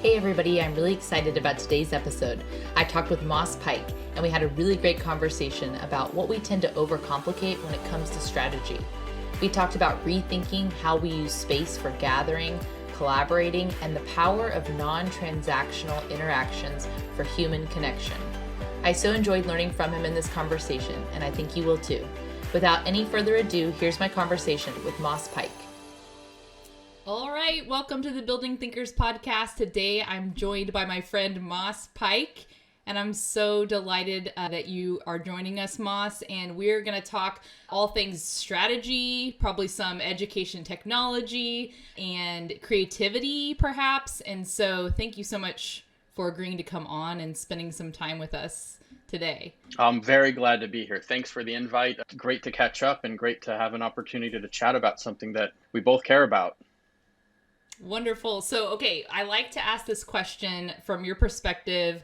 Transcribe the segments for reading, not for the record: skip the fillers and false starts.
Hey everybody, I'm really excited about today's episode. I talked with Moss Pike and we had a really great conversation about what we tend to overcomplicate when it comes to strategy. We talked about rethinking how we use space for gathering, collaborating, and the power of non-transactional interactions for human connection. I so enjoyed learning from him in this conversation, and I think you will too. Without any further ado, here's my conversation with Moss Pike. All right, welcome to the Building Thinkers podcast. Today I'm joined by my friend Moss Pike, and I'm so delighted that you are joining us, Moss, and we're going to talk all things strategy, probably some education technology, and creativity, perhaps. And so thank you so much for agreeing to come on and spending some time with us today. I'm very glad to be here. Thanks for the invite. Great to catch up and great to have an opportunity to chat about something that we both care about. Wonderful. So, okay, I like to ask this question from your perspective.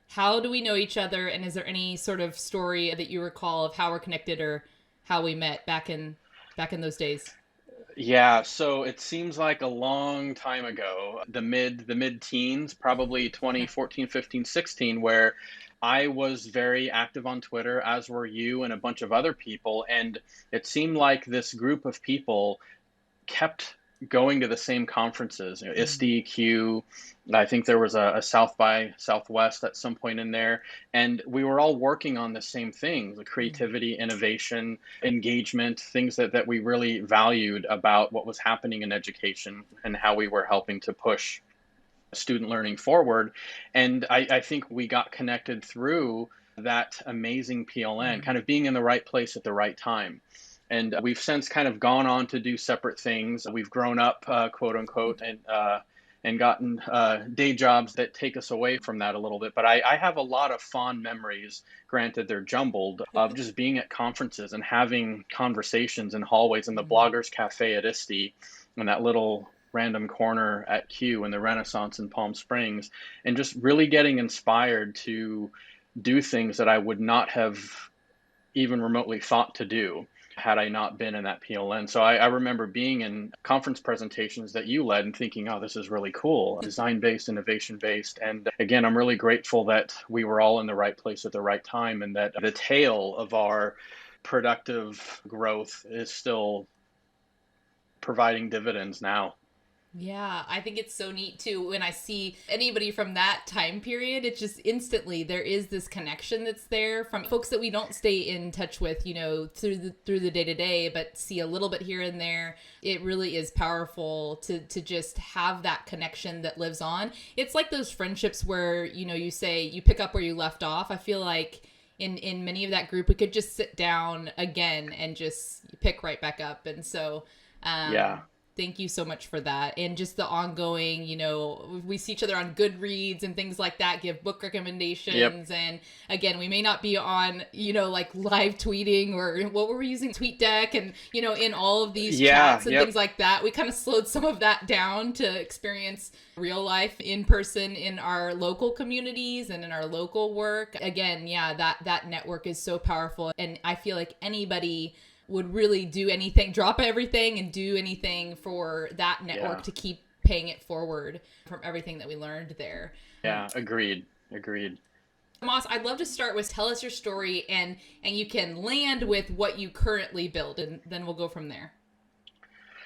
How do we know each other? And is there any sort of story that you recall of how we're connected or how we met back in those days? Yeah, so it seems like a long time ago, the mid-teens, probably 2014, 15, 16, where I was very active on Twitter, as were you and a bunch of other people. And it seemed like this group of people kept going to the same conferences, ISTE, Q. I think there was a South by Southwest at some point in there. And we were all working on the same things, the creativity, innovation, engagement, things that we really valued about what was happening in education and how we were helping to push student learning forward. And I think we got connected through that amazing PLN, kind of being in the right place at the right time. And we've since kind of gone on to do separate things. We've grown up, quote unquote, and gotten day jobs that take us away from that a little bit. But I have a lot of fond memories, granted they're jumbled, of just being at conferences and having conversations in hallways in the Bloggers Cafe at ISTE, in that little random corner at Q in the Renaissance in Palm Springs, and just really getting inspired to do things that I would not have even remotely thought to do had I not been in that PLN. So I remember being in conference presentations that you led and thinking, oh, this is really cool, design-based, innovation-based. And again, I'm really grateful that we were all in the right place at the right time and that the tail of our productive growth is still providing dividends now. Yeah, I think it's so neat too. When I see anybody from that time period, it's just instantly there is this connection that's there from folks that we don't stay in touch with, through the day to day, but see a little bit here and there. It really is powerful to just have that connection that lives on. It's like those friendships where, you say you pick up where you left off. I feel like in many of that group, we could just sit down again and just pick right back up. And so, Yeah. thank you so much for that. And just the ongoing, we see each other on Goodreads and things like that, give book recommendations. Yep. And again, we may not be on, like live tweeting or what were we using? TweetDeck and, in all of these chats and things like that. We kind of slowed some of that down to experience real life in person in our local communities and in our local work. Again, that network is so powerful. And I feel like anybody would really do anything, drop everything and do anything for that network to keep paying it forward from everything that we learned there. Yeah, agreed. Moss, I'd love to start with tell us your story and you can land with what you currently build and then we'll go from there.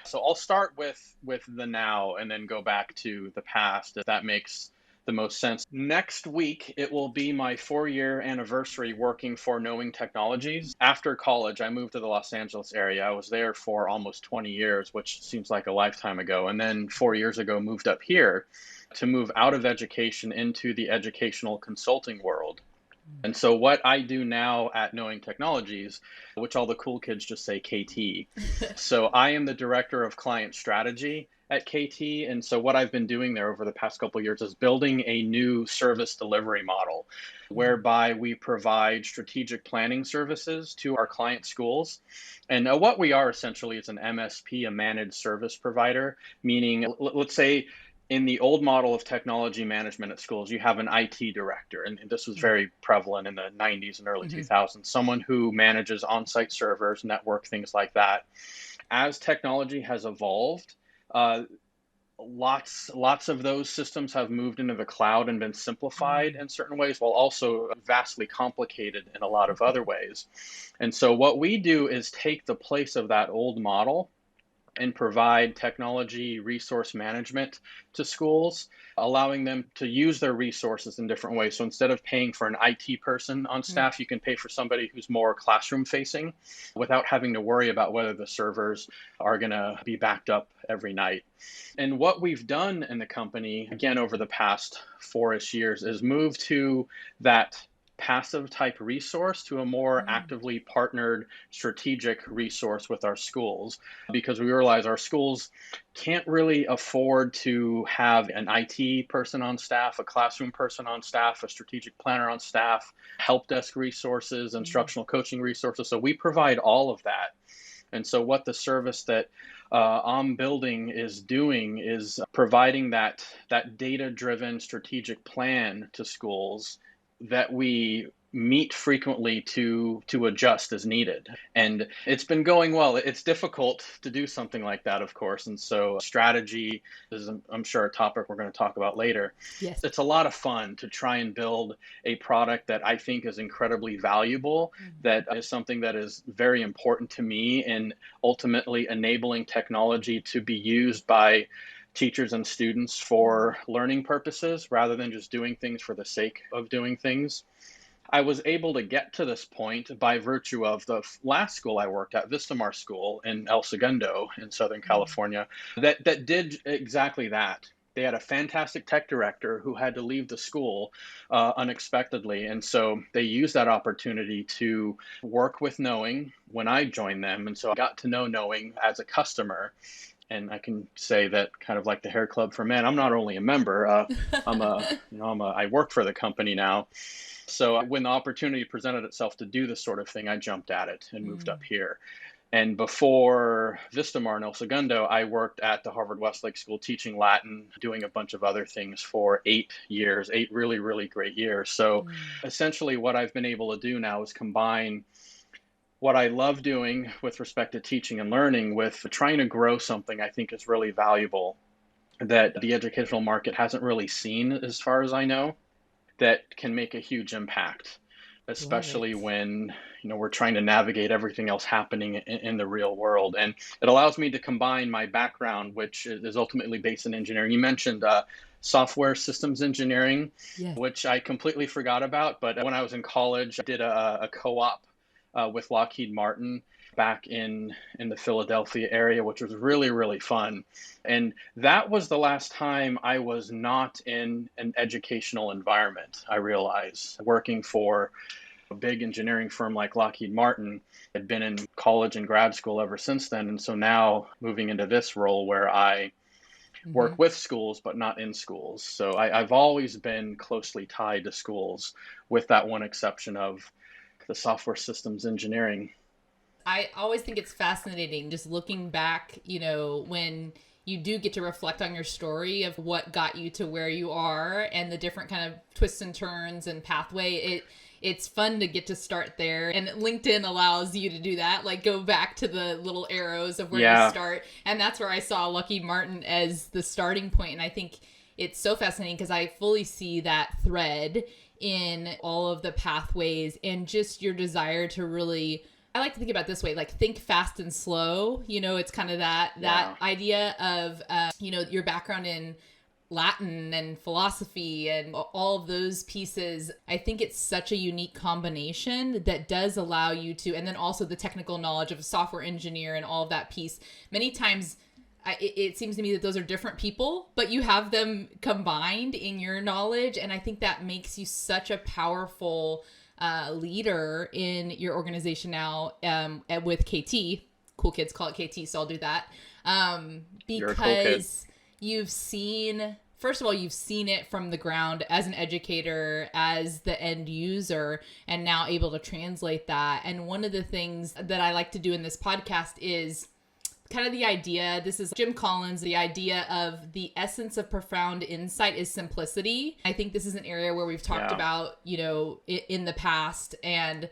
So I'll start with the now and then go back to the past, if that makes the most sense. Next week, it will be my 4-year anniversary working for Knowing Technologies. After college, I moved to the Los Angeles area. I was there for almost 20 years, which seems like a lifetime ago. And then 4 years ago, moved up here to move out of education into the educational consulting world. And so what I do now at Knowing Technologies, which all the cool kids just say KT. So I am the director of client strategy at KT. And so what I've been doing there over the past couple of years is building a new service delivery model whereby we provide strategic planning services to our client schools. And what we are essentially is an MSP, a managed service provider, meaning let's say in the old model of technology management at schools, you have an IT director, and this was very prevalent in the 90s and early 2000s, someone who manages on-site servers, network, things like that. As technology has evolved, lots of those systems have moved into the cloud and been simplified Mm. in certain ways, while also vastly complicated in a lot of other ways. And so what we do is take the place of that old model and provide technology resource management to schools, allowing them to use their resources in different ways. So instead of paying for an IT person on Mm. staff, you can pay for somebody who's more classroom facing without having to worry about whether the servers are going to be backed up every night. And what we've done in the company, again, over the past 4-ish years, is move to that passive type resource to a more Mm. actively partnered strategic resource with our schools, because we realize our schools can't really afford to have an IT person on staff, a classroom person on staff, a strategic planner on staff, help desk resources, Mm. instructional coaching resources. So we provide all of that. And so, what the service that I'm building is doing is providing that data-driven strategic plan to schools that we meet frequently to adjust as needed. And it's been going well. It's difficult to do something like that, of course. And so, strategy is, I'm sure, a topic we're going to talk about later. Yes. It's a lot of fun to try and build a product that I think is incredibly valuable, Mm. that is something that is very important to me in ultimately enabling technology to be used by teachers and students Mm. for learning purposes rather than just doing things for the sake of doing things. I was able to get to this point by virtue of the last school I worked at, Vistamar School in El Segundo in Southern Mm. California, that did exactly that. They had a fantastic tech director who had to leave the school unexpectedly. And so they used that opportunity to work with Knowing when I joined them. And so I got to know Knowing as a customer. And I can say that, kind of like the Hair Club for Men, I'm not only a member, I work for the company now. So when the opportunity presented itself to do this sort of thing, I jumped at it and moved Mm. up here. And before Vistamar and El Segundo, I worked at the Harvard Westlake School teaching Latin, doing a bunch of other things for 8 years, 8 really, really great years. So Mm. essentially, what I've been able to do now is combine what I love doing with respect to teaching and learning with trying to grow something I think is really valuable that the educational market hasn't really seen, as far as I know, that can make a huge impact, Love especially it. when we're trying to navigate everything else happening in the real world. And it allows me to combine my background, which is ultimately based in engineering. You mentioned software systems engineering, Yes. which I completely forgot about. But when I was in college, I did a co-op with Lockheed Martin back in the Philadelphia area, which was really, really fun. And that was the last time I was not in an educational environment, I realize. Working for a big engineering firm like Lockheed Martin, I'd been in college and grad school ever since then. And so now moving into this role where I Mm-hmm. work with schools, but not in schools. So I've always been closely tied to schools, with that one exception of the software systems engineering. I always think it's fascinating just looking back, when you do get to reflect on your story of what got you to where you are and the different kind of twists and turns and pathway. It's fun to get to start there, and LinkedIn allows you to do that, like go back to the little arrows of where you Yeah, start. And that's where I saw Lockheed Martin as the starting point. And I think it's so fascinating because I fully see that thread in all of the pathways and just your desire to really, I like to think about it this way, like think fast and slow. It's kind of that yeah. idea of your background in Latin and philosophy and all of those pieces. I think it's such a unique combination that does allow you to, and then also the technical knowledge of a software engineer and all of that piece. Many times it seems to me that those are different people, but you have them combined in your knowledge. And I think that makes you such a powerful leader in your organization now, with KT. Cool kids call it KT, so I'll do that. You're a cool kid. Because you've seen, first of all, you've seen it from the ground as an educator, as the end user, and now able to translate that. And one of the things that I like to do in this podcast is kind of the idea, this is Jim Collins, the idea of the essence of profound insight is simplicity. I think this is an area where we've talked Yeah. about, in the past. And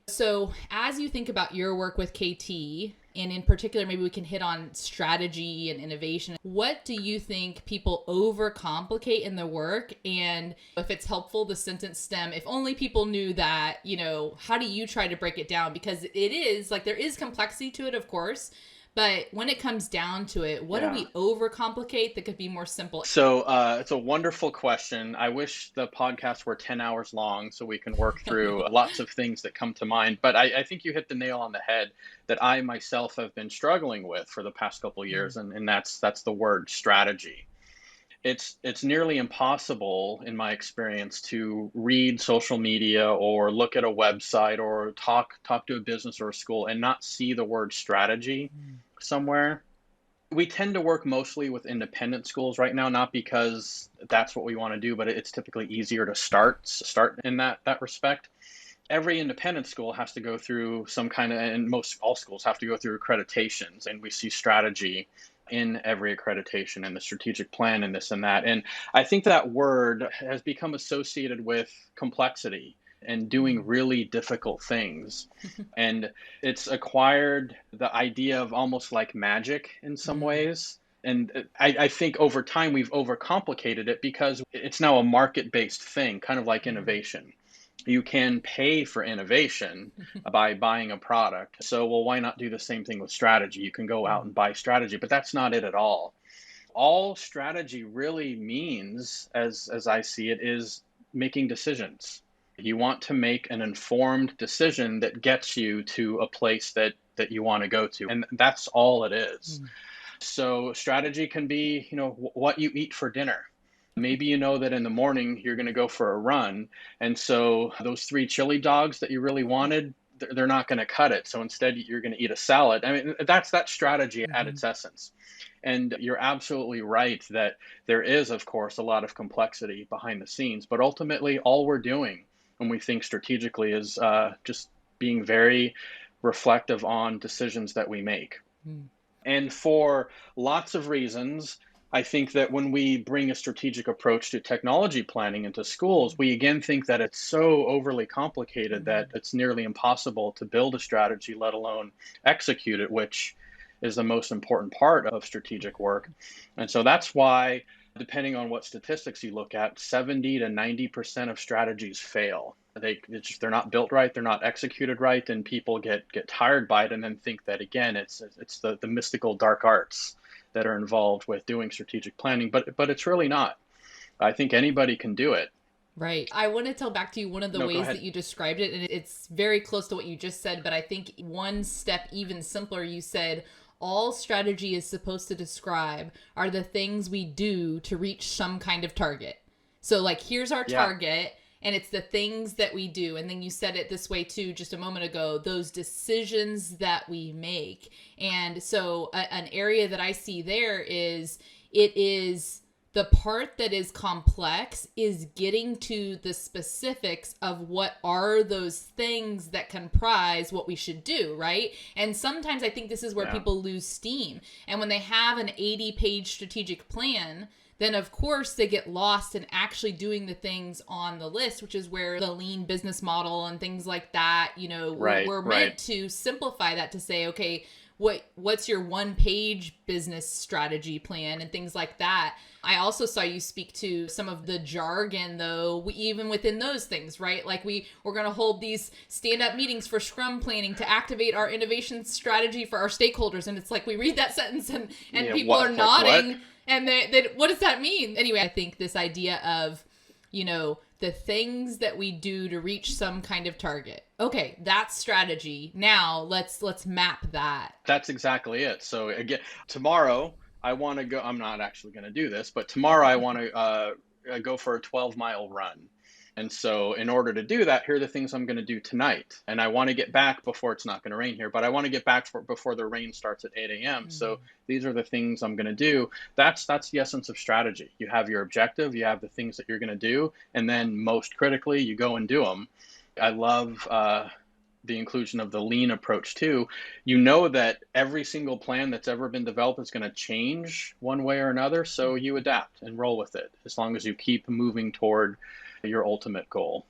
so as you think about your work with KT, And in particular, maybe we can hit on strategy and innovation. What do you think people overcomplicate in the work? And if it's helpful, the sentence stem, if only people knew that, how do you try to break it down? Because it is like, there is complexity to it, of course. But when it comes down to it, what do we overcomplicate that could be more simple? So it's a wonderful question. I wish the podcast were 10 hours long so we can work through lots of things that come to mind. But I think you hit the nail on the head that I myself have been struggling with for the past couple of years, and that's the word strategy. It's nearly impossible, in my experience, to read social media or look at a website or talk to a business or a school and not see the word strategy somewhere. We tend to work mostly with independent schools right now, not because that's what we want to do, but it's typically easier to start in that respect. Every independent school has to go through some kind of, and most all schools have to go through accreditations, and we see strategy in every accreditation and the strategic plan and this and that. And I think that word has become associated with complexity and doing really difficult things. And it's acquired the idea of almost like magic in some ways. And I think over time we've overcomplicated it because it's now a market-based thing, kind of like innovation. You can pay for innovation by buying a product. So, well, why not do the same thing with strategy? You can go out and buy strategy, but that's not it at all. All strategy really means, as I see it, is making decisions. You want to make an informed decision that gets you to a place that you want to go to. And that's all it is. So strategy can be, what you eat for dinner. Maybe you know that in the morning you're going to go for a run. And so those 3 chili dogs that you really wanted, they're not going to cut it. So instead you're going to eat a salad. I mean, that's that strategy at its essence. And you're absolutely right that there is, of course, a lot of complexity behind the scenes. But ultimately, all we're doing when we think strategically is just being very reflective on decisions that we make. And for lots of reasons, I think that when we bring a strategic approach to technology planning into schools, we again think that it's so overly complicated that it's nearly impossible to build a strategy, let alone execute it, which is the most important part of strategic work. And so that's why, depending on what statistics you look at, 70 to 90% of strategies fail. They're not built right, they're not executed right, and people get tired by it and then think that, again, it's the mystical dark arts that are involved with doing strategic planning, but it's really not. I think anybody can do it. Right. I want to tell back to you one of the ways that you described it, and it's very close to what you just said, but I think one step even simpler, you said, all strategy is supposed to describe are the things we do to reach some kind of target. So like, here's our target, and it's the things that we do. And then you said it this way too, just a moment ago, those decisions that we make. And so an area that I see there is, it is the part that is complex is getting to the specifics of what are those things that comprise what we should do, right? And sometimes I think this is where people lose steam. And when they have an 80-page strategic plan, then of course they get lost in actually doing the things on the list, which is where the lean business model and things like that, we're meant to simplify that to say, okay, what's your 1-page business strategy plan and things like that. I also saw you speak to some of the jargon, though, even within those things, right? Like we're going to hold these stand-up meetings for Scrum planning to activate our innovation strategy for our stakeholders. And it's like we read that sentence and people are nodding. What? And they, what does that mean? Anyway, I think this idea of, the things that we do to reach some kind of target. Okay, that's strategy. Now let's map that. That's exactly it. So again, tomorrow I want to go, I'm not actually going to do this, but tomorrow I want to go for a 12-mile run. And so in order to do that, here are the things I'm going to do tonight. And I want to get back before it's not going to rain here, but I want to get back before the rain starts at 8 a.m. Mm-hmm. So these are the things I'm going to do. That's the essence of strategy. You have your objective, you have the things that you're going to do, and then most critically, you go and do them. I love the inclusion of the lean approach too. You know that every single plan that's ever been developed is going to change one way or another. So you adapt and roll with it as long as you keep moving toward your ultimate goal.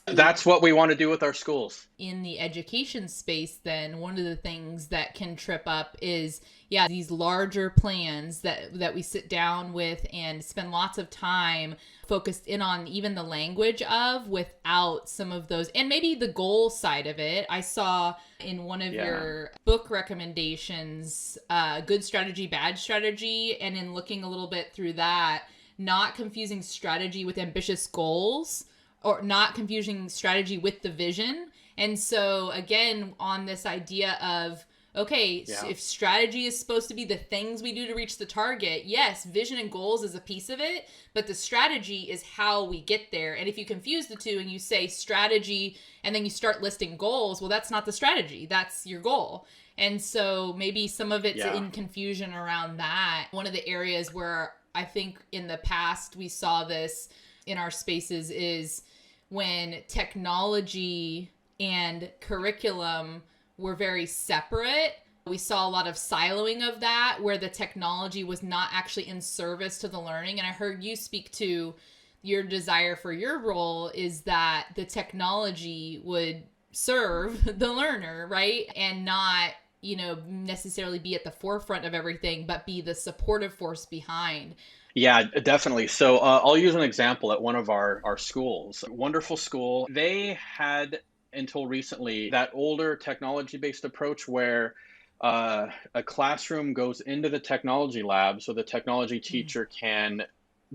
That's what we want to do with our schools. In the education space, then one of the things that can trip up is, yeah, these larger plans that we sit down with and spend lots of time focused in on even the language of, without some of those, and maybe the goal side of it. I saw in one of your book recommendations, Good Strategy, Bad Strategy, and in looking a little bit through that, not confusing strategy with ambitious goals, or not confusing strategy with the vision. And so again, on this idea of, okay, so if strategy is supposed to be the things we do to reach the target, yes, vision and goals is a piece of it, but the strategy is how we get there. And if you confuse the two and you say strategy and then you start listing goals, well, that's not the strategy, that's your goal. And so maybe some of it's in confusion around that. One of the areas where I think in the past we saw this in our spaces is when technology and curriculum were very separate. We saw a lot of siloing of that, where the technology was not actually in service to the learning. And I heard you speak to your desire for your role is that the technology would serve the learner, right? And not, necessarily be at the forefront of everything, but be the supportive force behind. Yeah, definitely. So I'll use an example at one of our schools. Wonderful school. They had until recently that older technology-based approach where a classroom goes into the technology lab so the technology teacher can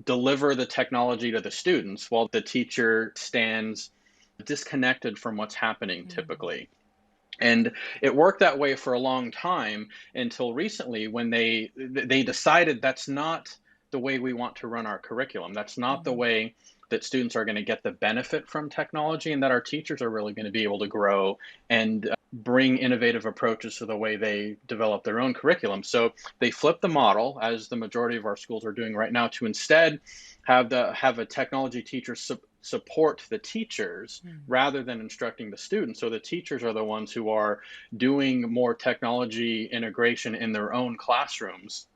deliver the technology to the students while the teacher stands disconnected from what's happening typically. And it worked that way for a long time until recently when they decided that's not the way we want to run our curriculum. That's not the way that students are going to get the benefit from technology, and that our teachers are really going to be able to grow and bring innovative approaches to the way they develop their own curriculum. So they flipped the model, as the majority of our schools are doing right now, to instead have a technology teacher support the teachers rather than instructing the students. So the teachers are the ones who are doing more technology integration in their own classrooms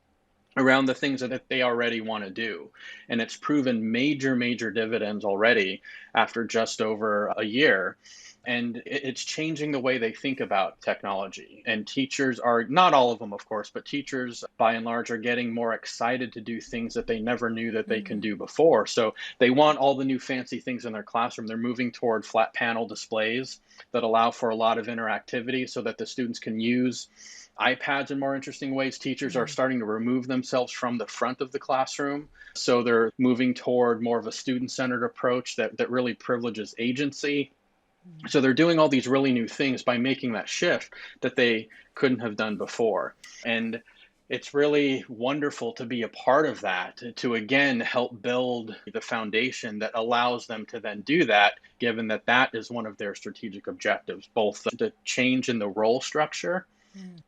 around the things that they already want to do. And it's proven major dividends already after just over a year. And it's changing the way they think about technology. And teachers are, not all of them, of course, but teachers by and large are getting more excited to do things that they never knew that they can do before. So they want all the new fancy things in their classroom. They're moving toward flat panel displays that allow for a lot of interactivity so that the students can use iPads in more interesting ways. Teachers are starting to remove themselves from the front of the classroom. So they're moving toward more of a student-centered approach that really privileges agency. So they're doing all these really new things by making that shift that they couldn't have done before. And it's really wonderful to be a part of that, to again help build the foundation that allows them to then do that, given that that is one of their strategic objectives, both the change in the role structure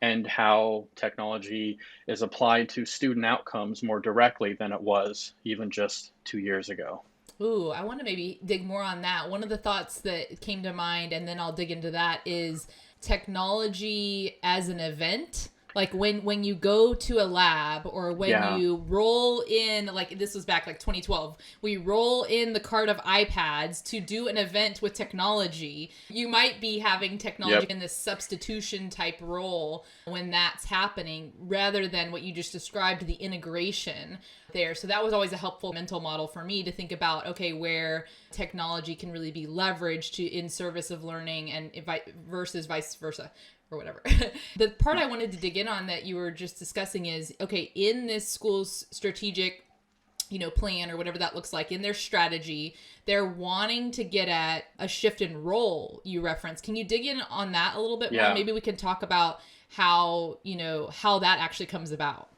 and how technology is applied to student outcomes more directly than it was even just 2 years ago. Ooh, I want to maybe dig more on that. One of the thoughts that came to mind, and then I'll dig into that, is technology as an event. Like when you go to a lab, or when you roll in, like this was back like 2012, we roll in the cart of iPads to do an event with technology. You might be having technology in this substitution type role when that's happening, rather than what you just described, the integration there. So that was always a helpful mental model for me to think about, okay, where technology can really be leveraged to in service of learning and versus vice versa, or whatever. The part I wanted to dig in on that you were just discussing is, okay, in this school's strategic, plan, or whatever that looks like, in their strategy, they're wanting to get at a shift in role you referenced. Can you dig in on that a little bit more? Maybe we can talk about how that actually comes about.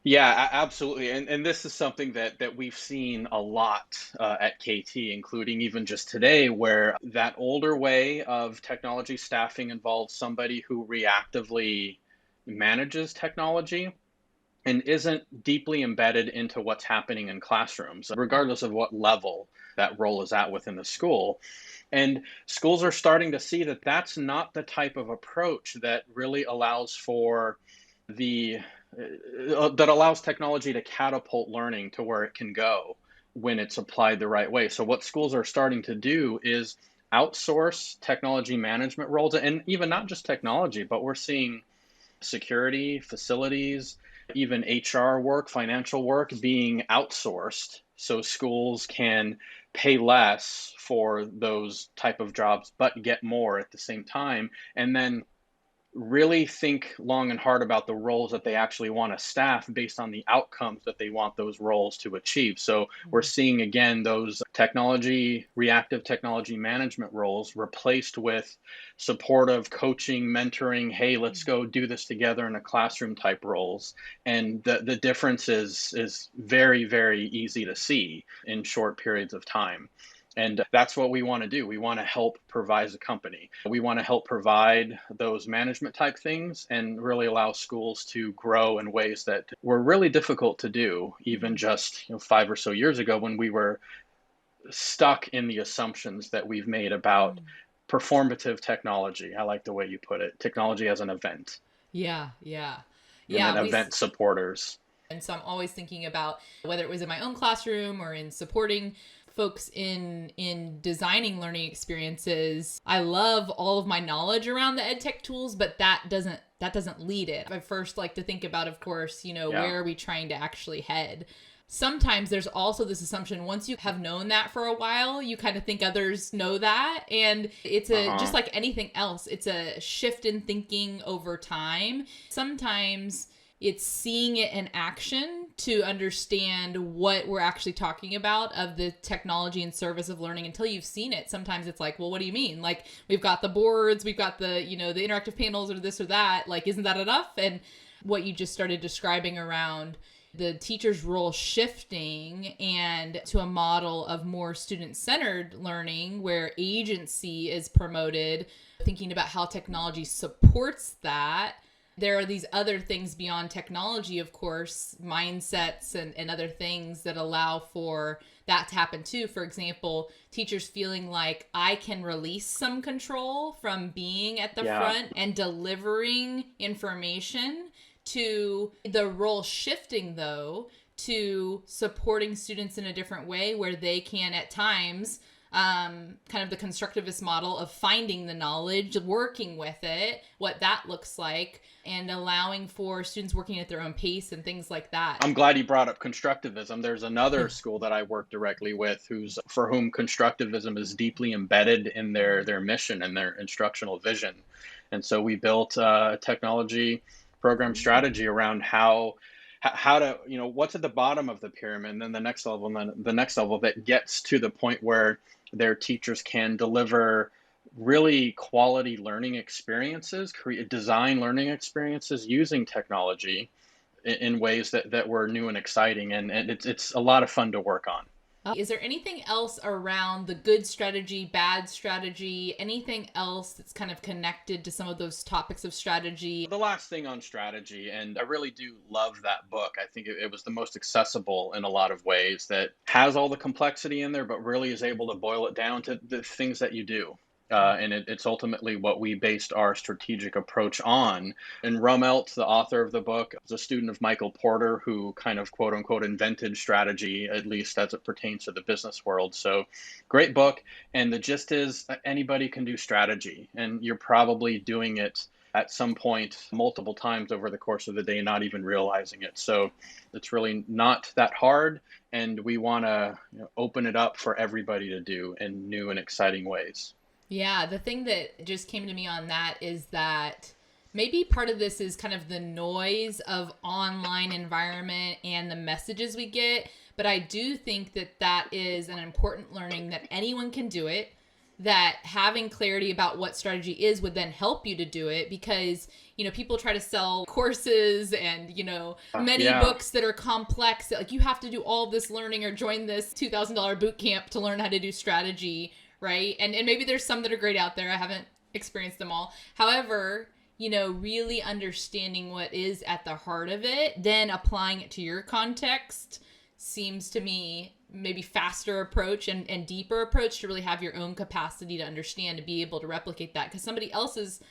Yeah, absolutely. And this is something that we've seen a lot at KT, including even just today, where that older way of technology staffing involves somebody who reactively manages technology and isn't deeply embedded into what's happening in classrooms, regardless of what level that role is at within the school. And schools are starting to see that that's not the type of approach that really allows for that allows technology to catapult learning to where it can go when it's applied the right way. So what schools are starting to do is outsource technology management roles, and even not just technology, but we're seeing security, facilities, even HR work, financial work being outsourced so schools can pay less for those type of jobs but get more at the same time, and then really think long and hard about the roles that they actually want to staff based on the outcomes that they want those roles to achieve. So we're seeing again those reactive technology management roles replaced with supportive coaching, mentoring, hey, let's go do this together in a classroom type roles. And the difference is very, very easy to see in short periods of time. And that's what we want to do. We want to help provide as a company. We want to help provide those management type things and really allow schools to grow in ways that were really difficult to do, even just 5 or so years ago when we were stuck in the assumptions that we've made about performative technology. I like the way you put it. Technology as an event. Yeah, yeah. And Yeah, then event supporters. and so I'm always thinking about whether it was in my own classroom or in supporting folks in designing learning experiences. I love all of my knowledge around the EdTech tools, but that doesn't lead it. I first like to think about, of course, where are we trying to actually head? Sometimes there's also this assumption once you have known that for a while, you kind of think others know that. And it's just like anything else, it's a shift in thinking over time. Sometimes it's seeing it in action to understand what we're actually talking about of the technology and service of learning. Until you've seen it, sometimes it's like, well, what do you mean? Like, we've got the boards, we've got the, the interactive panels or this or that. Like, isn't that enough? And what you just started describing around the teacher's role shifting and to a model of more student-centered learning where agency is promoted, thinking about how technology supports that. There are these other things beyond technology, of course, mindsets and other things that allow for that to happen too. For example, teachers feeling like I can release some control from being at the front and delivering information, to the role shifting, though, to supporting students in a different way where they can at times kind of the constructivist model of finding the knowledge, working with it, what that looks like, and allowing for students working at their own pace and things like that. I'm glad you brought up constructivism. There's another school that I work directly with for whom constructivism is deeply embedded in their mission and their instructional vision. And so we built a technology program strategy around how to, what's at the bottom of the pyramid, and then the next level, and then the next level that gets to the point where their teachers can deliver really quality learning experiences, design learning experiences using technology in ways that were new and exciting. And it's a lot of fun to work on. Is there anything else around the good strategy, bad strategy, anything else that's kind of connected to some of those topics of strategy? The last thing on strategy, and I really do love that book. I think it was the most accessible in a lot of ways, that has all the complexity in there, but really is able to boil it down to the things that you do. And it's ultimately what we based our strategic approach on. And Rummelt, the author of the book, is a student of Michael Porter, who kind of quote unquote invented strategy, at least as it pertains to the business world. So great book. And the gist is anybody can do strategy, and you're probably doing it at some point multiple times over the course of the day, not even realizing it. So it's really not that hard. And we want to open it up for everybody to do in new and exciting ways. Yeah, the thing that just came to me on that is that maybe part of this is kind of the noise of online environment and the messages we get. But I do think that is an important learning, that anyone can do it, that having clarity about what strategy is would then help you to do it, because, people try to sell courses and, many books that are complex, that like you have to do all this learning or join this $2,000 boot camp to learn how to do strategy. Right. And maybe there's some that are great out there. I haven't experienced them all. However, really understanding what is at the heart of it, then applying it to your context seems to me maybe faster approach and deeper approach to really have your own capacity to understand, to be able to replicate that, because somebody else's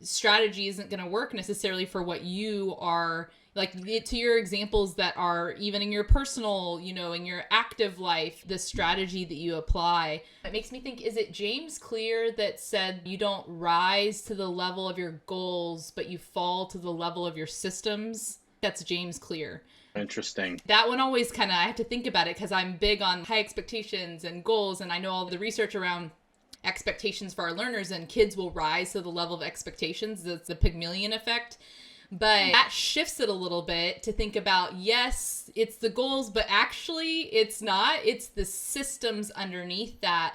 strategy isn't going to work necessarily for what you are Like to your examples that are even in your personal, in your active life, the strategy that you apply, it makes me think, is it James Clear that said you don't rise to the level of your goals, but you fall to the level of your systems? That's James Clear. Interesting. That one always I have to think about it because I'm big on high expectations and goals, and I know all the research around expectations for our learners, and kids will rise to the level of expectations. That's the Pygmalion effect. But that shifts it a little bit to think about, yes, it's the goals, but actually it's not. It's the systems underneath that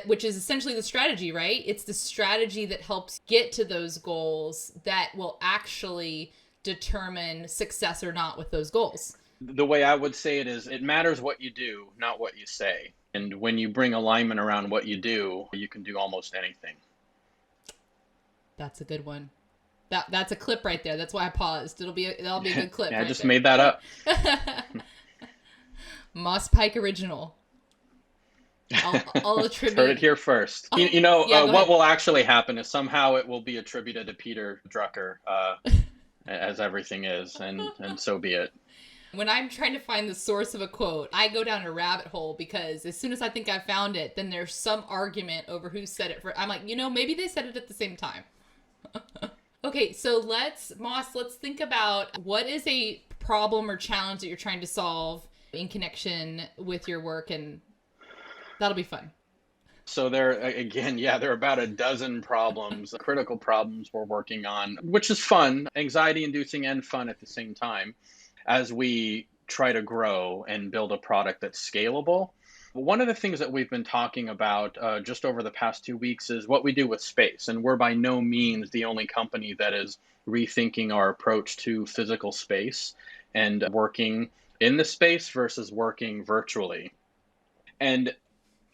which is essentially the strategy, right? It's the strategy that helps get to those goals that will actually determine success or not with those goals. The way I would say it is, it matters what you do, not what you say. And when you bring alignment around what you do, you can do almost anything. That's a good one. That's a clip right there. That's why I paused. That'll be a good clip. Yeah, right I just there. made that up. Moss Pike original. I'll attribute. Heard it here first. What will actually happen is somehow it will be attributed to Peter Drucker, as everything is, and so be it. When I'm trying to find the source of a quote, I go down a rabbit hole because as soon as I think I've found it, then there's some argument over who said it. I'm like, maybe they said it at the same time. Okay, so let's think about what is a problem or challenge that you're trying to solve in connection with your work, and that'll be fun. So there are about a dozen problems, critical problems we're working on, which is fun, anxiety inducing and fun at the same time, as we try to grow and build a product that's scalable. One of the things that we've been talking about just over the past 2 weeks is what we do with space. And we're by no means the only company that is rethinking our approach to physical space and working in the space versus working virtually. And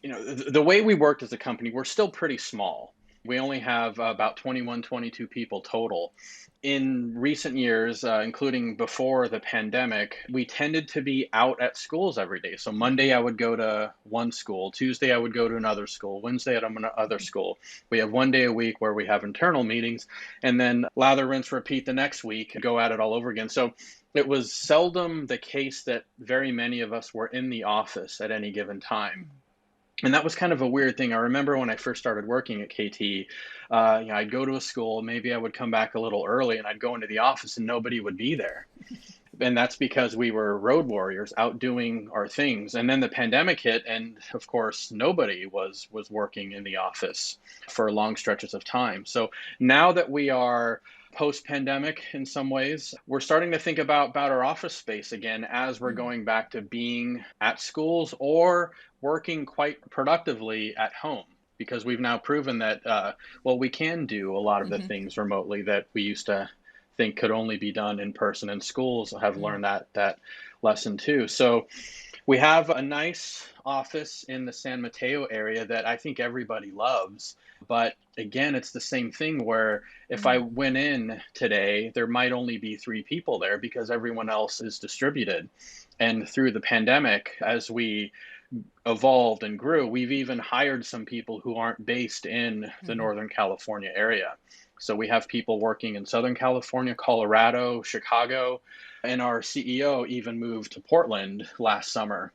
the way we worked as a company, we're still pretty small. We only have about 21, 22 people total. In recent years, including before the pandemic, we tended to be out at schools every day. So Monday I would go to one school, Tuesday I would go to another school, Wednesday at another school. We have one day a week where we have internal meetings, and then lather, rinse, repeat the next week, go at it all over again. So it was seldom the case that very many of us were in the office at any given time. And that was kind of a weird thing. I remember when I first started working at KT, I'd go to a school, maybe I would come back a little early, and I'd go into the office and nobody would be there. And that's because we were road warriors out doing our things. And then the pandemic hit, and of course, nobody was working in the office for long stretches of time. So now that we are post-pandemic in some ways, we're starting to think about our office space again as we're going back to being at schools or working quite productively at home, because we've now proven that, we can do a lot of the things remotely that we used to think could only be done in person, and schools have learned that lesson too. So we have a nice office in the San Mateo area that I think everybody loves. But again, it's the same thing where if I went in today, there might only be 3 people there because everyone else is distributed. And through the pandemic, as we evolved and grew, we've even hired some people who aren't based in the Northern California area. So we have people working in Southern California, Colorado, Chicago, and our CEO even moved to Portland last summer.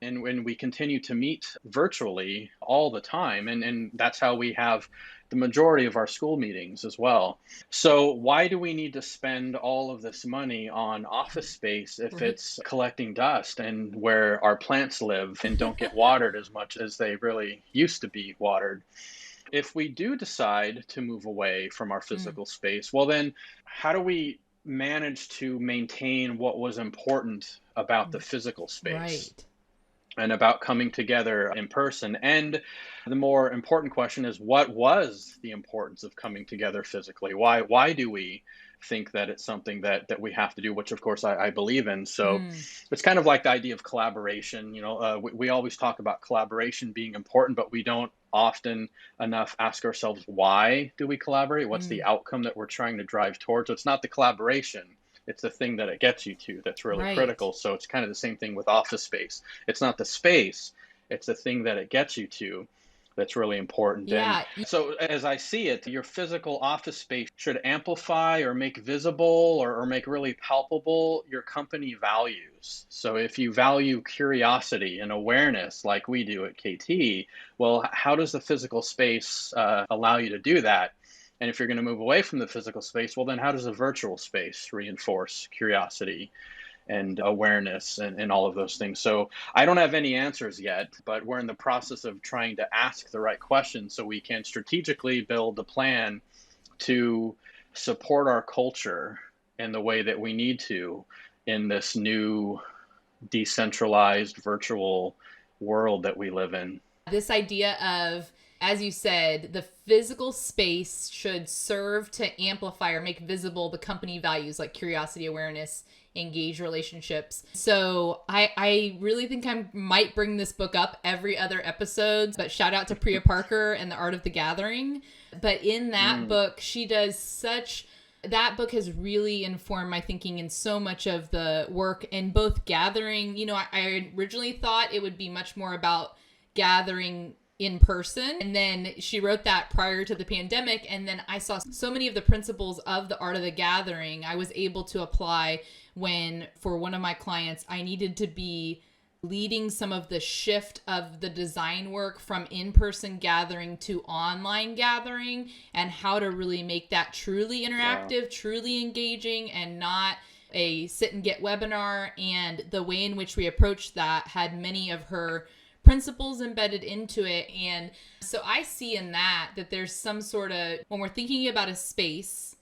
And when we continue to meet virtually all the time, and that's how we have the majority of our school meetings as well. So why do we need to spend all of this money on office space if it's collecting dust and where our plants live and don't get watered as much as they really used to be watered? If we do decide to move away from our physical space, well then how do we manage to maintain what was important about the physical space? Right. And about coming together in person? And the more important question is, what was the importance of coming together physically? Why do we think that it's something that we have to do, which of course I believe in? So it's kind of like the idea of collaboration. We always talk about collaboration being important, but we don't often enough ask ourselves, why do we collaborate? What's the outcome that we're trying to drive towards? So it's not the collaboration, it's the thing that it gets you to that's really critical. So it's kind of the same thing with office space. It's not the space, it's the thing that it gets you to that's really important. And Yeah. so, as I see it, your physical office space should amplify or make visible or make really palpable your company values. So, if you value curiosity and awareness like we do at KT, well, how does the physical space allow you to do that? And if you're going to move away from the physical space, well, then how does a virtual space reinforce curiosity and awareness and all of those things? So I don't have any answers yet, but we're in the process of trying to ask the right questions so we can strategically build a plan to support our culture in the way that we need to in this new decentralized virtual world that we live in. This idea of, as you said, the physical space should serve to amplify or make visible the company values like curiosity, awareness, engage relationships. So I really think I might bring this book up every other episode, but shout out to Priya Parker and The Art of the Gathering. But in that book, she does such... That book has really informed my thinking in so much of the work in both gathering. You know, I originally thought it would be much more about gathering in person. And then she wrote that prior to the pandemic. And then I saw so many of the principles of The Art of the Gathering I was able to apply when, for one of my clients, I needed to be leading some of the shift of the design work from in-person gathering to online gathering, and how to really make that truly interactive, truly engaging, and not a sit and get webinar. And the way in which we approached that had many of her principles embedded into it. And so I see in that there's some sort of, when we're thinking about a space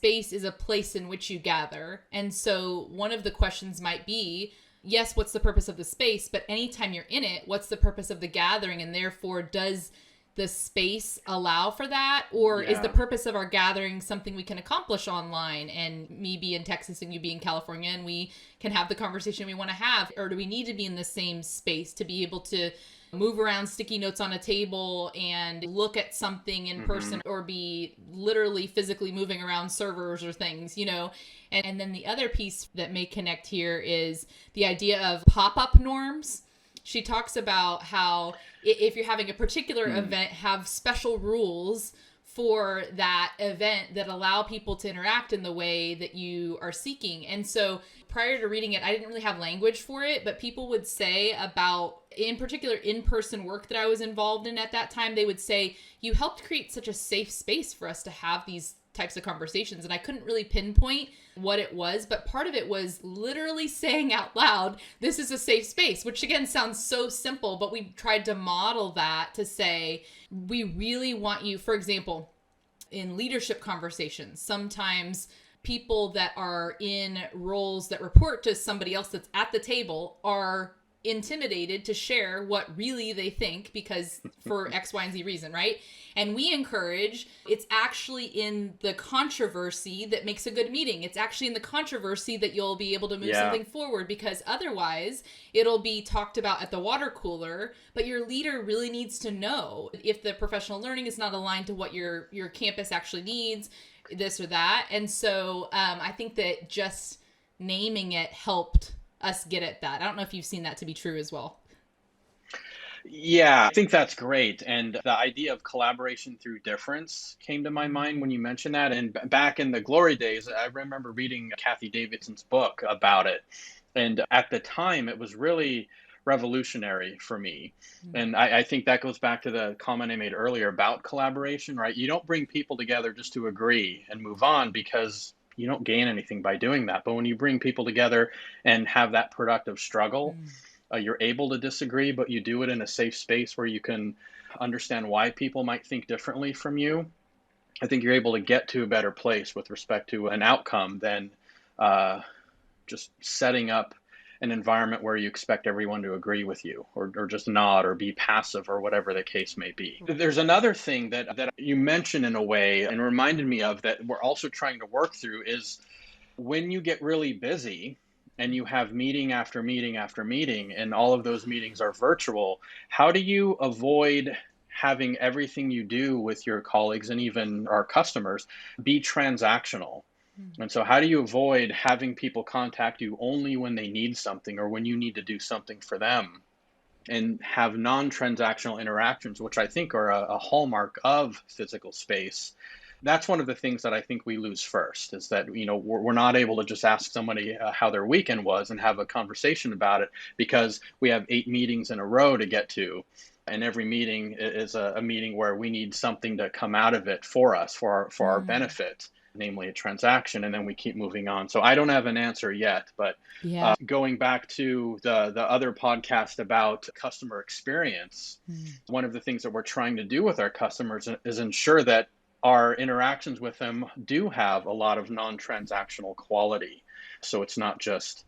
is a place in which you gather. And so one of the questions might be, yes, what's the purpose of the space? But anytime you're in it, what's the purpose of the gathering? And therefore, does the space allow for that? Or is the purpose of our gathering something we can accomplish online, and me be in Texas and you be in California, and we can have the conversation we want to have? Or do we need to be in the same space to be able to move around sticky notes on a table and look at something in person, or be literally physically moving around servers or things, you know? And then the other piece that may connect here is the idea of pop-up norms. She talks about how if you're having a particular event, have special rules for that event that allow people to interact in the way that you are seeking. And so prior to reading it, I didn't really have language for it, but people would say about, in particular, in-person work that I was involved in at that time, they would say, you helped create such a safe space for us to have these types of conversations. And I couldn't really pinpoint what it was, but part of it was literally saying out loud, this is a safe space, which again sounds so simple, but we tried to model that to say, we really want you, for example, in leadership conversations, sometimes people that are in roles that report to somebody else that's at the table are intimidated to share what really they think, because for X, Y, and Z reason, right? And we encourage, it's actually in the controversy that makes a good meeting. It's actually in the controversy that you'll be able to move something forward, because otherwise it'll be talked about at the water cooler, but your leader really needs to know if the professional learning is not aligned to what your campus actually needs, this or that. And so I think that just naming it helped us get at that. I don't know if you've seen that to be true as well. Yeah, I think that's great. And the idea of collaboration through difference came to my mind when you mentioned that. And back in the glory days, I remember reading Kathy Davidson's book about it. And at the time, it was really revolutionary for me. And I think that goes back to the comment I made earlier about collaboration, right? You don't bring people together just to agree and move on, because you don't gain anything by doing that. But when you bring people together and have that productive struggle, you're able to disagree, but you do it in a safe space where you can understand why people might think differently from you. I think you're able to get to a better place with respect to an outcome than just setting up an environment where you expect everyone to agree with you, or just nod or be passive, or whatever the case may be. There's another thing that you mentioned in a way and reminded me of, that we're also trying to work through, is when you get really busy and you have meeting after meeting after meeting, and all of those meetings are virtual, how do you avoid having everything you do with your colleagues and even our customers be transactional? And so how do you avoid having people contact you only when they need something, or when you need to do something for them? and have non-transactional interactions, which I think are a hallmark of physical space. That's one of the things that I think we lose first, is that, we're not able to just ask somebody how their weekend was and have a conversation about it, because we have 8 meetings in a row to get to. And every meeting is a meeting where we need something to come out of it for us, for our benefit, namely a transaction, and then we keep moving on. So I don't have an answer yet, but Yeah. going back to the other podcast about customer experience, one of the things that we're trying to do with our customers is ensure that our interactions with them do have a lot of non-transactional quality. So it's not just,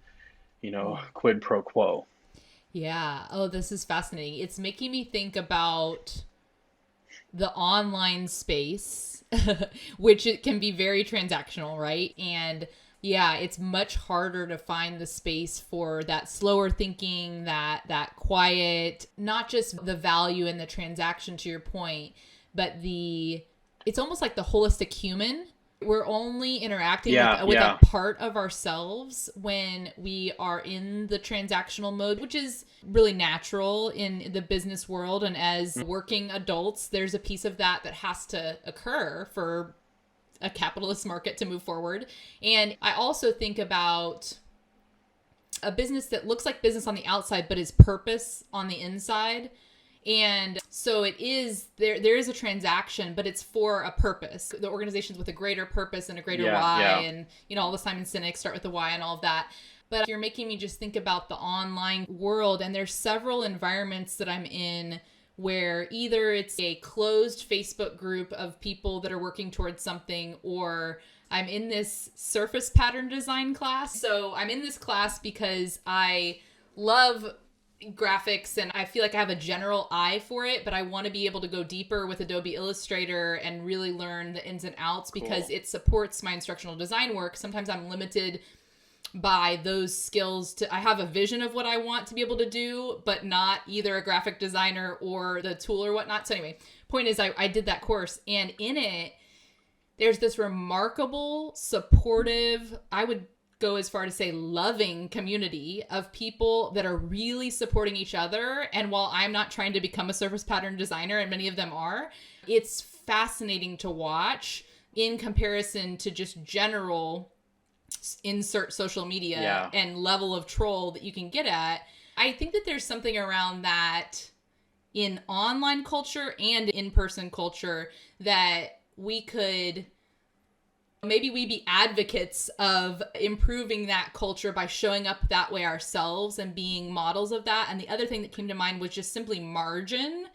quid pro quo. Yeah. Oh, this is fascinating. It's making me think about the online space, which it can be very transactional, right? And yeah, it's much harder to find the space for that slower thinking, that quiet, not just the value in the transaction, to your point, but it's almost like the holistic human. We're only interacting with a part of ourselves when we are in the transactional mode, which is really natural in the business world. And as working adults, there's a piece of that has to occur for a capitalist market to move forward. And I also think about a business that looks like business on the outside, but is purpose on the inside. And so it is, there is a transaction, but it's for a purpose. The organization's with a greater purpose and a greater why. Yeah. And, all the Simon Sinek start with the why and all of that. But you're making me just think about the online world. And there's several environments that I'm in where either it's a closed Facebook group of people that are working towards something, or I'm in this surface pattern design class. So I'm in this class because I love graphics and I feel like I have a general eye for it, but I want to be able to go deeper with Adobe Illustrator and really learn the ins and outs because it supports my instructional design work. Sometimes I'm limited by those skills I have a vision of what I want to be able to do, but not either a graphic designer or the tool or whatnot. So anyway, point is I did that course, and in it, there's this remarkable, supportive, I would go as far to say loving community of people that are really supporting each other. And while I'm not trying to become a surface pattern designer, and many of them are, it's fascinating to watch in comparison to just general insert social media and level of troll that you can get at. I think that there's something around that in online culture and in-person culture that we could maybe we be advocates of improving that culture by showing up that way ourselves and being models of that. And the other thing that came to mind was just simply margin.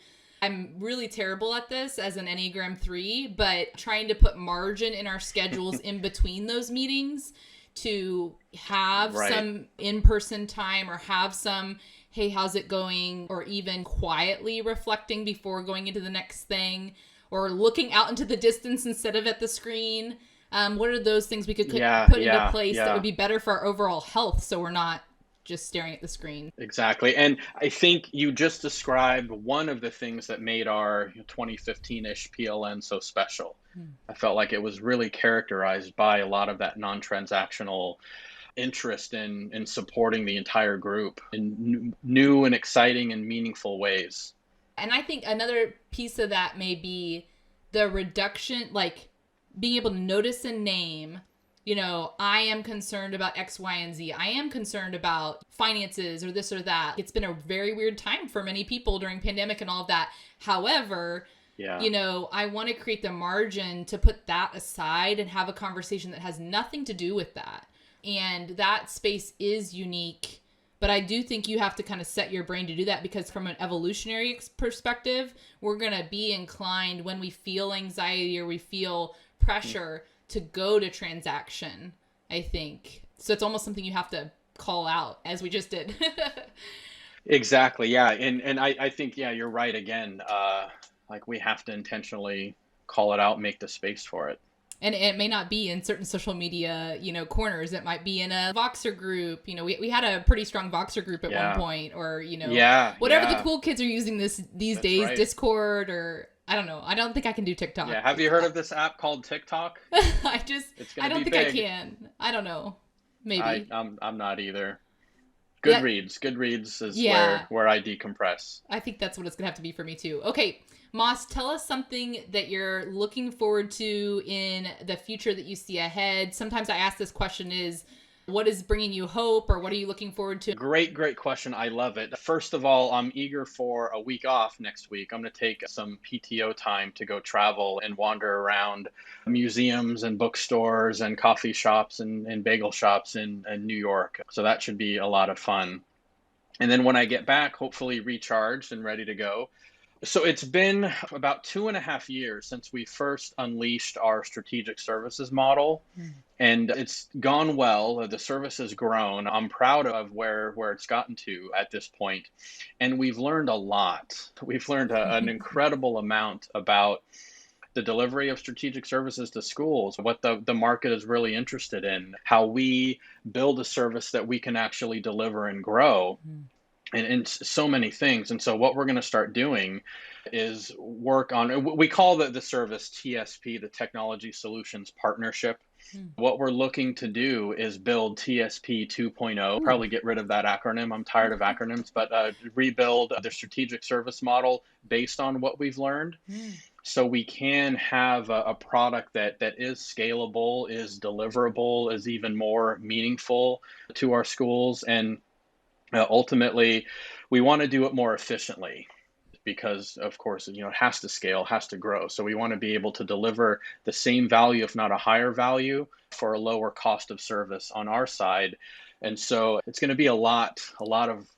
I'm really terrible at this as an Enneagram 3, but trying to put margin in our schedules in between those meetings to have some in-person time or have some, hey, how's it going? Or even quietly reflecting before going into the next thing, or looking out into the distance instead of at the screen. What are those things we could put into place that would be better for our overall health, so we're not just staring at the screen? Exactly. And I think you just described one of the things that made our 2015-ish PLN so special. I felt like it was really characterized by a lot of that non-transactional interest in supporting the entire group in new and exciting and meaningful ways. And I think another piece of that may be the reduction, like being able to notice and name, I am concerned about X, Y, and Z. I am concerned about finances or this or that. It's been a very weird time for many people during pandemic and all of that. However, I want to create the margin to put that aside and have a conversation that has nothing to do with that. And that space is unique. But I do think you have to kind of set your brain to do that, because from an evolutionary perspective, we're going to be inclined when we feel anxiety or we feel pressure to go to transaction, I think. So it's almost something you have to call out, as we just did. Exactly. Yeah. And I think, you're right. Again, like we have to intentionally call it out, make the space for it. And it may not be in certain social media, corners. It might be in a Voxer group. We had a pretty strong Voxer group at one point, or, whatever the cool kids are using these days, right. Discord, or I don't know. I don't think I can do TikTok. Yeah. Have you heard of this app called TikTok? I don't think big. I can. I don't know. Maybe. I'm not either. That, Goodreads is yeah, where I decompress. I think that's what it's going to have to be for me too. Okay, Moss, tell us something that you're looking forward to in the future that you see ahead. Sometimes I ask this question is, what is bringing you hope, or what are you looking forward to? Great question. I love it. First of all, I'm eager for a week off next week. I'm going to take some PTO time to go travel and wander around museums and bookstores and coffee shops and bagel shops in New York. So that should be a lot of fun. And then when I get back, hopefully recharged and ready to go. So it's been about 2.5 years since we first unleashed our strategic services model, and it's gone well. The service has grown. I'm proud of where it's gotten to at this point, and we've learned a lot. We've learned an incredible amount about the delivery of strategic services to schools, what the market is really interested in, how we build a service that we can actually deliver and grow. And so many things. And so what we're going to start doing is work on, we call the service TSP, the Technology Solutions Partnership. What we're looking to do is build TSP 2.0, probably get rid of that acronym. I'm tired of acronyms, but rebuild the strategic service model based on what we've learned. So we can have a product that is scalable, is deliverable, is even more meaningful to our schools. And ultimately, we want to do it more efficiently because, of course, it has to scale, has to grow. So we want to be able to deliver the same value, if not a higher value, for a lower cost of service on our side. And so it's going to be a lot of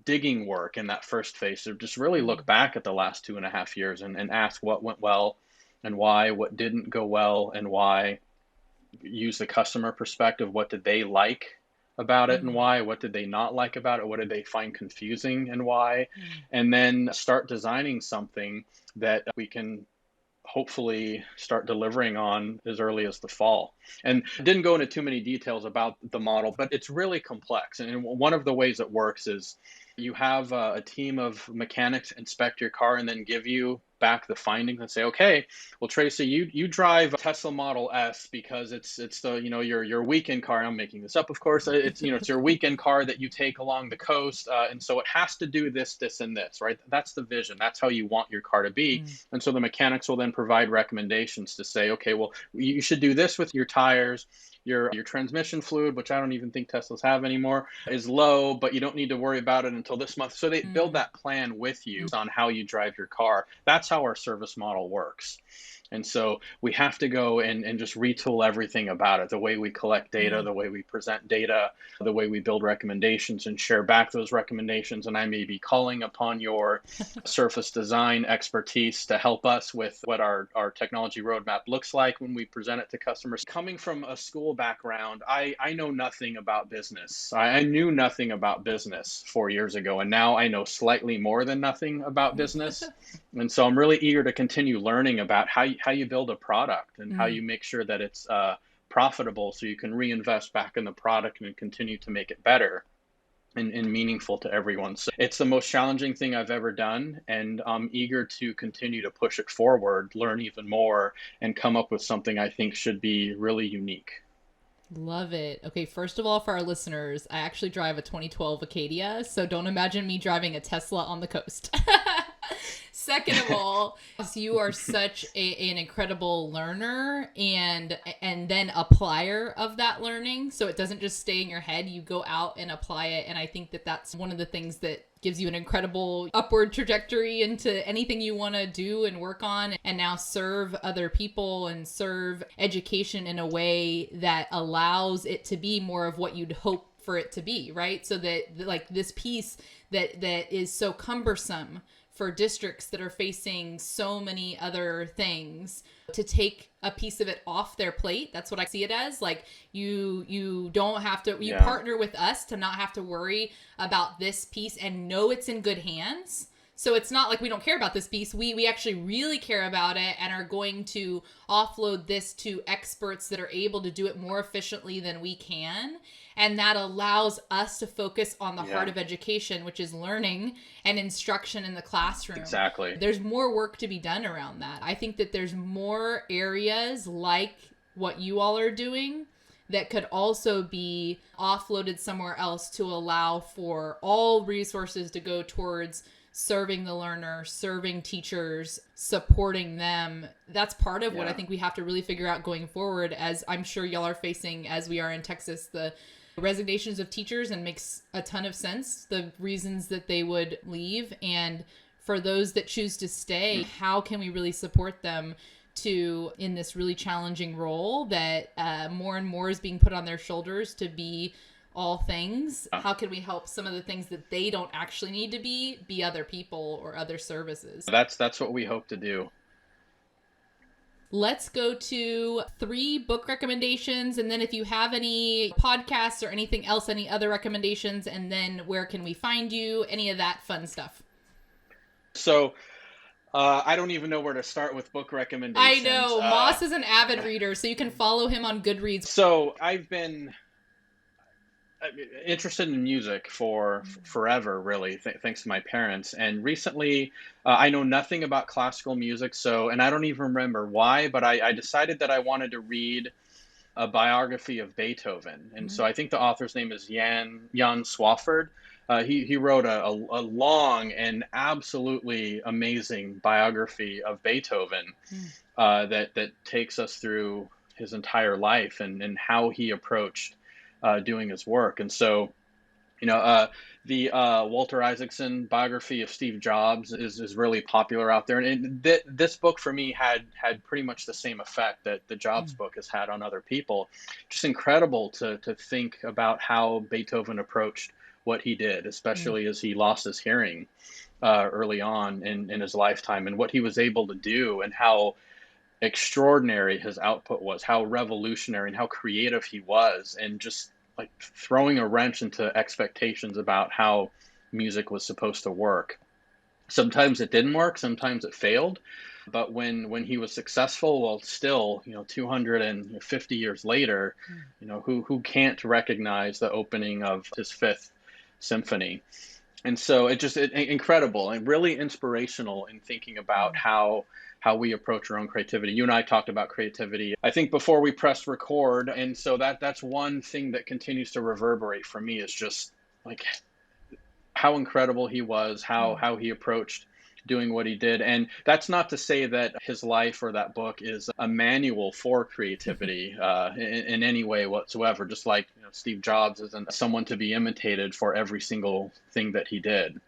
digging work in that first phase. So just really look back at the last 2.5 years and ask what went well and why, what didn't go well and why. Use the customer perspective. What did they like about it and why? What did they not like about it? What did they find confusing and why? And then start designing something that we can hopefully start delivering on as early as the fall. And didn't go into too many details about the model, but it's really complex. And one of the ways it works is you have a team of mechanics inspect your car and then give you back the findings and say, okay, well, Tracy, you drive a Tesla Model S because it's the your weekend car. I'm making this up, of course. It's it's your weekend car that you take along the coast, and so it has to do this, and this, right? That's the vision. That's how you want your car to be. And so the mechanics will then provide recommendations to say, okay, well, you should do this with your tires. Your transmission fluid, which I don't even think Teslas have anymore, is low, but you don't need to worry about it until this month. So they build that plan with you on how you drive your car. That's how our service model works. And so we have to go and just retool everything about it, the way we collect data, the way we present data, the way we build recommendations and share back those recommendations. And I may be calling upon your surface design expertise to help us with what our technology roadmap looks like when we present it to customers. Coming from a school background, I know nothing about business. I knew nothing about business 4 years ago, and now I know slightly more than nothing about business. And so I'm really eager to continue learning about how you build a product and how you make sure that it's profitable so you can reinvest back in the product and continue to make it better and meaningful to everyone. So it's the most challenging thing I've ever done, and I'm eager to continue to push it forward, learn even more, and come up with something I think should be really unique. Love it. Okay, first of all, for our listeners, I actually drive a 2012 Acadia, so don't imagine me driving a Tesla on the coast. Second of all, you are such an incredible learner and then applier of that learning. So it doesn't just stay in your head. You go out and apply it. And I think that that's one of the things that gives you an incredible upward trajectory into anything you want to do and work on, and now serve other people and serve education in a way that allows it to be more of what you'd hope for it to be, right? So that like this piece that is so cumbersome for districts that are facing so many other things, to take a piece of it off their plate. That's what I see it as. Like you don't have to, you partner with us to not have to worry about this piece and know it's in good hands. So it's not like we don't care about this piece. We actually really care about it and are going to offload this to experts that are able to do it more efficiently than we can. And that allows us to focus on the heart of education, which is learning and instruction in the classroom. Exactly. There's more work to be done around that. I think that there's more areas like what you all are doing that could also be offloaded somewhere else to allow for all resources to go towards serving the learner, serving teachers, supporting them. That's part of what I think we have to really figure out going forward, as I'm sure y'all are facing, as we are in Texas, the resignations of teachers, and makes a ton of sense, the reasons that they would leave. And for those that choose to stay, how can we really support them to, in this really challenging role that more and more is being put on their shoulders to be all things? How can we help some of the things that they don't actually need to be other people or other services? That's what we hope to do. Let's go to 3 book recommendations, and then if you have any podcasts or anything else, any other recommendations, and then where can we find you, any of that fun stuff. So I don't even know where to start with book recommendations. I know. Moss is an avid reader, so you can follow him on Goodreads. So I've been interested in music for forever, really, thanks to my parents. And recently, I know nothing about classical music, and I don't even remember why, but I decided that I wanted to read a biography of Beethoven. And so I think the author's name is Jan Swafford. He wrote a long and absolutely amazing biography of Beethoven that takes us through his entire life and how he approached doing his work. And so, the Walter Isaacson biography of Steve Jobs is really popular out there. And this book for me had pretty much the same effect that the Jobs book has had on other people. Just incredible to think about how Beethoven approached what he did, especially as he lost his hearing early on in his lifetime, and what he was able to do, and how extraordinary his output was, how revolutionary and how creative he was, and just like throwing a wrench into expectations about how music was supposed to work. Sometimes it didn't work, sometimes it failed, but when he was successful, well, still, 250 years later, who can't recognize the opening of his Fifth Symphony? And so it incredible and really inspirational in thinking about how we approach our own creativity. You and I talked about creativity, I think, before we pressed record. And so that's one thing that continues to reverberate for me, is just like how incredible he was, how he approached doing what he did. And that's not to say that his life or that book is a manual for creativity in any way whatsoever. Just like Steve Jobs isn't someone to be imitated for every single thing that he did.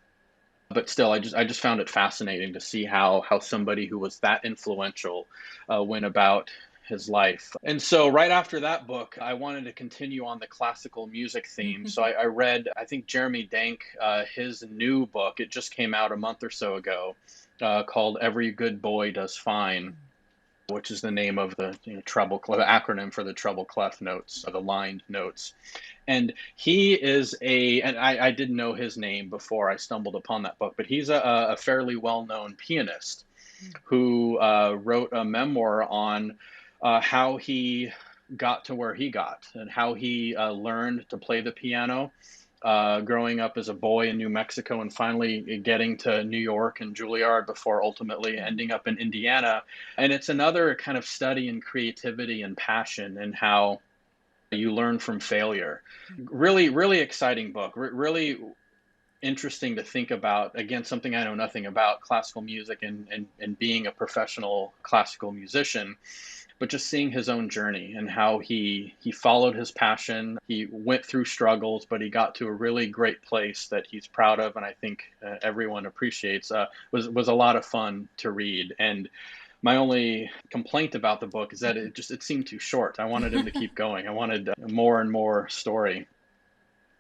But still, I just found it fascinating to see how somebody who was that influential went about his life. And so right after that book, I wanted to continue on the classical music theme. So I read, I think, Jeremy Dank, his new book. It just came out a month or so ago, called Every Good Boy Does Fine, which is the name of the treble clef, acronym for the treble clef notes, or the lined notes. And he is and I didn't know his name before I stumbled upon that book, but he's a fairly well-known pianist who wrote a memoir on how he got to where he got, and how he learned to play the piano growing up as a boy in New Mexico, and finally getting to New York and Juilliard before ultimately ending up in Indiana. And it's another kind of study in creativity and passion, and how you learn from failure. Really, really exciting book. Really interesting to think about. Again, something I know nothing about, classical music and being a professional classical musician, but just seeing his own journey and how he followed his passion. He went through struggles, but he got to a really great place that he's proud of, and I think everyone appreciates. Was a lot of fun to read. And my only complaint about the book is that it seemed too short. I wanted him to keep going. I wanted more and more story.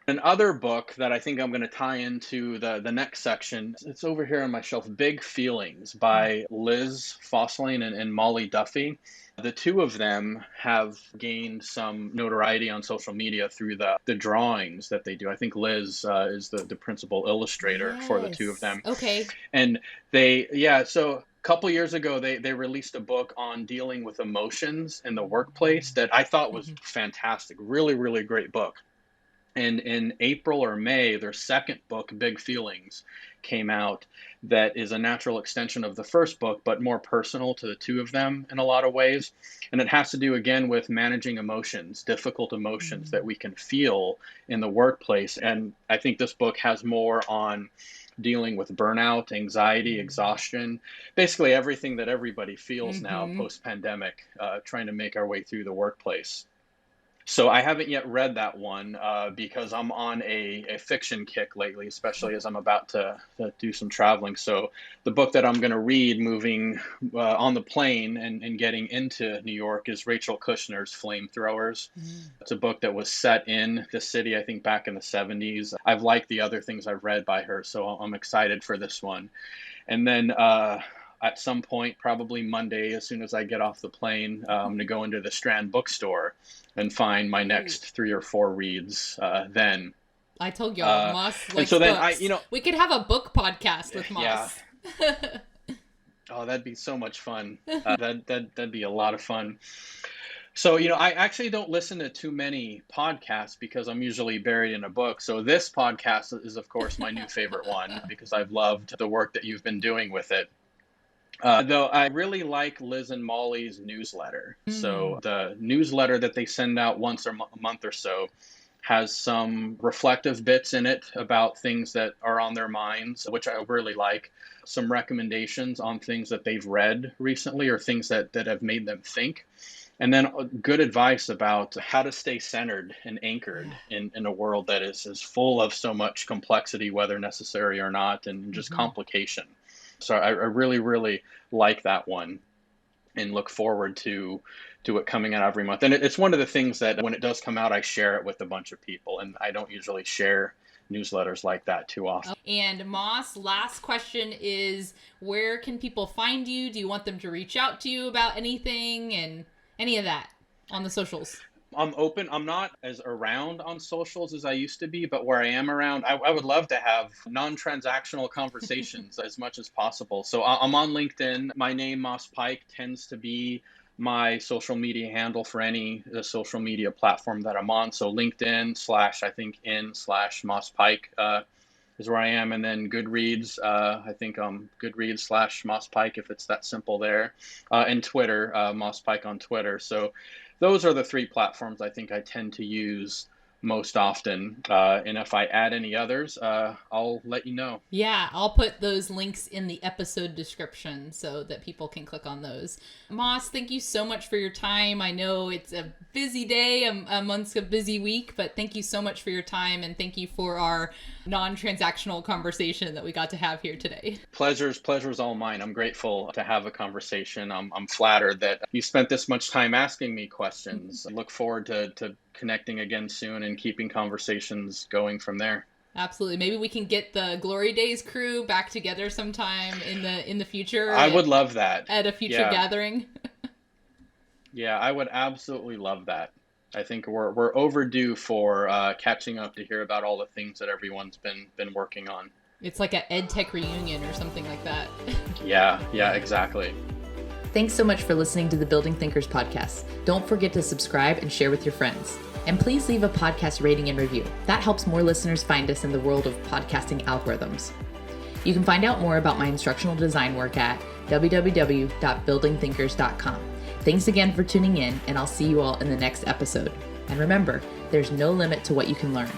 Another book that I think I'm going to tie into the next section, it's over here on my shelf, Big Feelings by Liz Fosslien and Molly Duffy. The two of them have gained some notoriety on social media through the drawings that they do. I think Liz is the principal illustrator for the two of them. Okay. And so a couple years ago, they released a book on dealing with emotions in the workplace that I thought was fantastic. Really, really great book. And in April or May, their second book, Big Feelings, came out, that is a natural extension of the first book, but more personal to the two of them in a lot of ways. And it has to do, again, with managing emotions, difficult emotions that we can feel in the workplace. And I think this book has more on dealing with burnout, anxiety, exhaustion, basically everything that everybody feels now post-pandemic, trying to make our way through the workplace. So I haven't yet read that one because I'm on a fiction kick lately, especially as I'm about to do some traveling. So the book that I'm going to read moving on the plane and getting into New York is Rachel Kushner's Flamethrowers. It's a book that was set in the city, I think, back in the 70s. I've liked the other things I've read by her, so I'm excited for this one. And then at some point, probably Monday, as soon as I get off the plane, I'm going to go into the Strand bookstore and find my next 3 or 4 reads then. I told y'all, Moss likes and so then books. We could have a book podcast with Moss. Yeah. Oh, that'd be so much fun. That'd be a lot of fun. So, I actually don't listen to too many podcasts because I'm usually buried in a book. So this podcast is, of course, my new favorite one because I've loved the work that you've been doing with it. Though I really like Liz and Molly's newsletter. So the newsletter that they send out once a month or so has some reflective bits in it about things that are on their minds, which I really like. Some recommendations on things that they've read recently or things that have made them think. And then good advice about how to stay centered and anchored in a world that is full of so much complexity, whether necessary or not, and just complication. So I really, really like that one and look forward to it coming out every month. And it's one of the things that when it does come out, I share it with a bunch of people. And I don't usually share newsletters like that too often. And Moss, last question is, where can people find you? Do you want them to reach out to you about anything and any of that on the socials? I'm open. I'm not as around on socials as I used to be, but where I am around, I would love to have non-transactional conversations as much as possible. So I'm on LinkedIn. My name, Moss Pike, tends to be my social media handle for any social media platform that I'm on. So LinkedIn / Moss Pike is where I am. And then Goodreads, I think Goodreads / Moss Pike, if it's that simple there. And Twitter, Moss Pike on Twitter. So those are the 3 platforms I think I tend to use most often. And if I add any others, I'll let you know. Yeah, I'll put those links in the episode description so that people can click on those. Moss, thank you so much for your time. I know it's a busy day amongst a busy week, but thank you so much for your time, and thank you for our non-transactional conversation that we got to have here today. Pleasure's all mine. I'm grateful to have a conversation. I'm flattered that you spent this much time asking me questions. I look forward to connecting again soon and keeping conversations going from there. Absolutely. Maybe we can get the Glory Days crew back together sometime in the future. I would love that. At a future gathering. Yeah, I would absolutely love that. I think we're overdue for catching up to hear about all the things that everyone's been working on. It's like an EdTech reunion or something like that. Yeah, exactly. Thanks so much for listening to the Building Thinkers podcast. Don't forget to subscribe and share with your friends. And please leave a podcast rating and review. That helps more listeners find us in the world of podcasting algorithms. You can find out more about my instructional design work at www.buildingthinkers.com. Thanks again for tuning in, and I'll see you all in the next episode. And remember, there's no limit to what you can learn.